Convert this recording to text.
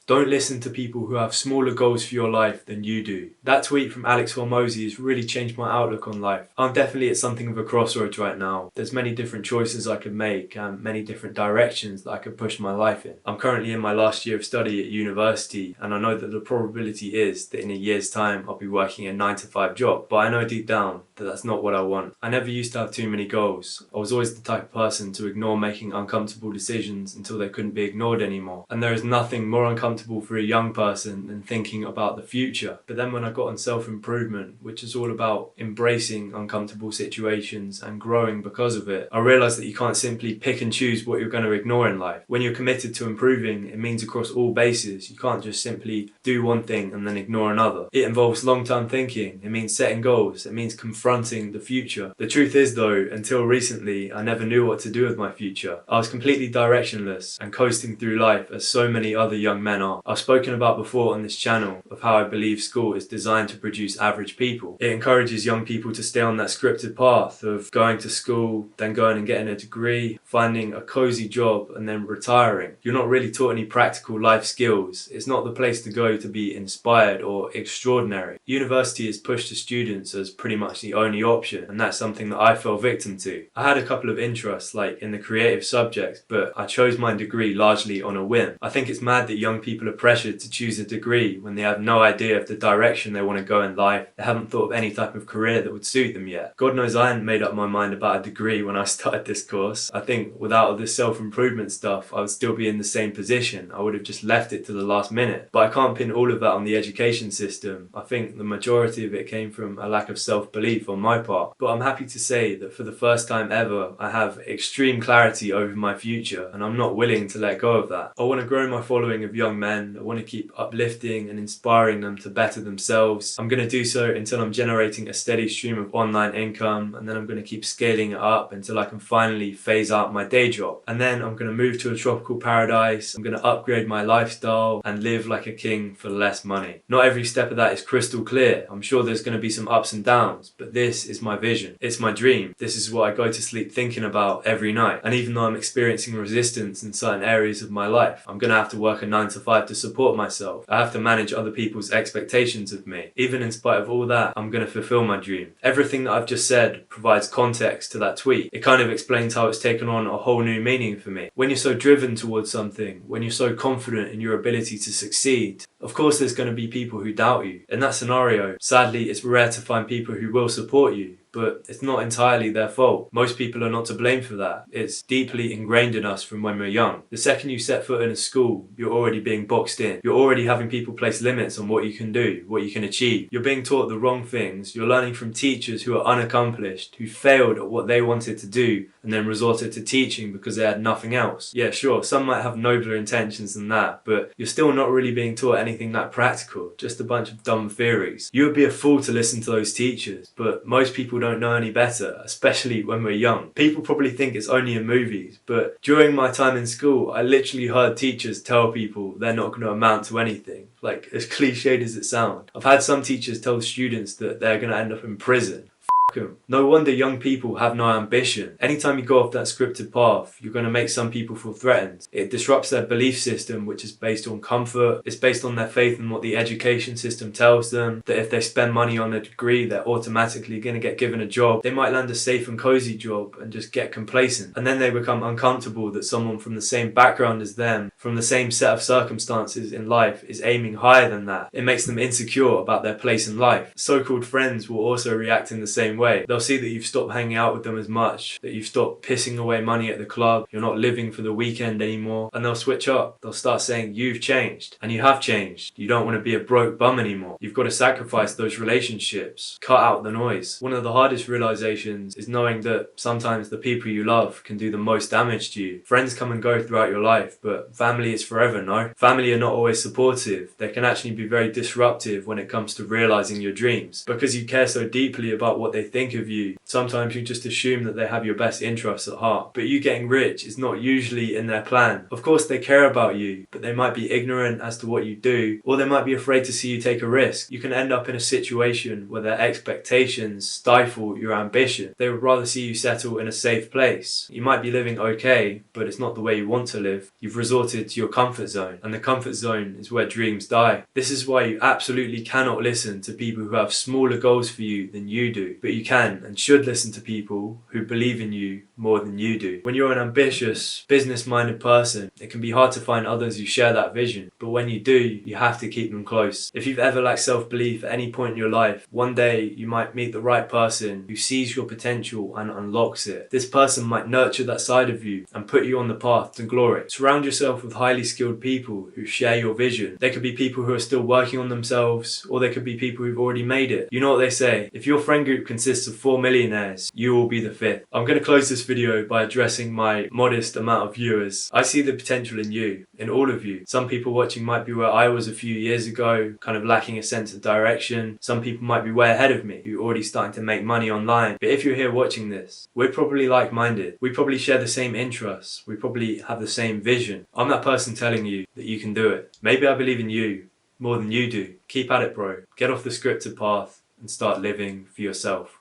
Don't listen to people who have smaller goals for your life than you do. That tweet from Alex Hormozi has really changed my outlook on life. I'm definitely at something of a crossroads right now. There's many different choices I could make and many different directions that I could push my life in. I'm currently in my last year of study at university, and I know that the probability is that in a year's time I'll be working a 9-to-5 job, but I know deep down that that's not what I want. I never used to have too many goals. I was always the type of person to ignore making uncomfortable decisions until they couldn't be ignored anymore. And there is nothing more uncomfortable for a young person than thinking about the future. But then when I got on self-improvement, which is all about embracing uncomfortable situations and growing because of it, I realized that you can't simply pick and choose what you're going to ignore in life. When you're committed to improving, it means across all bases. You can't just simply do one thing and then ignore another. It involves long-term thinking. It means setting goals. It means confronting the future. The truth is though, until recently, I never knew what to do with my future. I was completely directionless and coasting through life as so many other young men are. I've spoken about before on this channel of how I believe school is designed to produce average people. It encourages young people to stay on that scripted path of going to school, then going and getting a degree, finding a cozy job and then retiring. You're not really taught any practical life skills. It's not the place to go to be inspired or extraordinary. University is pushed to students as pretty much the only option, and that's something that I fell victim to. I had a couple of interests like in the creative subjects, but I chose my degree largely on a whim. I think it's mad that young people are pressured to choose a degree when they have no idea of the direction they want to go in life. They haven't thought of any type of career that would suit them yet. God knows I hadn't made up my mind about a degree when I started this course. I think without all this self-improvement stuff, I would still be in the same position. I would have just left it to the last minute. But I can't pin all of that on the education system. I think the majority of it came from a lack of self-belief on my part. But I'm happy to say that for the first time ever, I have extreme clarity over my future, and I'm not willing to let go of that. I want to grow my following of young men. I want to keep uplifting and inspiring them to better themselves. I'm going to do so until I'm generating a steady stream of online income, and then I'm going to keep scaling it up until I can finally phase out my day job. And then I'm going to move to a tropical paradise. I'm going to upgrade my lifestyle and live like a king for less money. Not every step of that is crystal clear. I'm sure there's going to be some ups and downs, but this is my vision. It's my dream. This is what I go to sleep thinking about every night. And even though I'm experiencing resistance in certain areas of my life, I'm going to have to work a 9-to-5 to support myself. I have to manage other people's expectations of me. Even in spite of all that, I'm going to fulfill my dream. Everything that I've just said provides context to that tweet. It kind of explains how it's taken on a whole new meaning for me. When you're so driven towards something, when you're so confident in your ability to succeed, of course there's going to be people who doubt you. In that scenario, sadly, it's rare to find people who will support you. But it's not entirely their fault. Most people are not to blame for that. It's deeply ingrained in us from when we're young. The second you set foot in a school, you're already being boxed in. You're already having people place limits on what you can do, what you can achieve. You're being taught the wrong things. You're learning from teachers who are unaccomplished, who failed at what they wanted to do and then resorted to teaching because they had nothing else. Yeah, sure, some might have nobler intentions than that, but you're still not really being taught anything that practical, just a bunch of dumb theories. You would be a fool to listen to those teachers, but most people don't know any better, especially when we're young. People probably think it's only in movies, but during my time in school, I literally heard teachers tell people they're not going to amount to anything. Like, as cliched as it sounds. I've had some teachers tell students that they're going to end up in prison. No wonder young people have no ambition. Anytime you go off that scripted path, you're going to make some people feel threatened. It disrupts their belief system, which is based on comfort. It's based on their faith in what the education system tells them, that if they spend money on a degree, they're automatically going to get given a job. They might land a safe and cozy job and just get complacent. And then they become uncomfortable that someone from the same background as them, from the same set of circumstances in life, is aiming higher than that. It makes them insecure about their place in life. So-called friends will also react in the same way. They'll see that you've stopped hanging out with them as much, that you've stopped pissing away money at the club, you're not living for the weekend anymore, and they'll switch up. They'll start saying, you've changed, and you have changed. You don't want to be a broke bum anymore. You've got to sacrifice those relationships, cut out the noise. One of the hardest realizations is knowing that sometimes the people you love can do the most damage to you. Friends come and go throughout your life, but family is forever, no? Family are not always supportive. They can actually be very disruptive when it comes to realizing your dreams. Because you care so deeply about what they think think of you. Sometimes you just assume that they have your best interests at heart. But you getting rich is not usually in their plan. Of course they care about you, but they might be ignorant as to what you do, or they might be afraid to see you take a risk. You can end up in a situation where their expectations stifle your ambition. They would rather see you settle in a safe place. You might be living okay, but it's not the way you want to live. You've resorted to your comfort zone, and the comfort zone is where dreams die. This is why you absolutely cannot listen to people who have smaller goals for you than you do, but you can and should listen to people who believe in you more than you do. When you're an ambitious, business-minded person, it can be hard to find others who share that vision, but when you do, you have to keep them close. If you've ever lacked self-belief at any point in your life, one day you might meet the right person who sees your potential and unlocks it. This person might nurture that side of you and put you on the path to glory. Surround yourself with highly skilled people who share your vision. They could be people who are still working on themselves, or they could be people who've already made it. You know what they say, if your friend group consists of 4 millionaires, you will be the 5th. I'm going to close this video by addressing my modest amount of viewers. I see the potential in you, in all of you. Some people watching might be where I was a few years ago, kind of lacking a sense of direction. Some people might be way ahead of me, who are already starting to make money online. But if you're here watching this, we're probably like-minded. We probably share the same interests. We probably have the same vision. I'm that person telling you that you can do it. Maybe I believe in you more than you do. Keep at it, bro. Get off the scripted path and start living for yourself.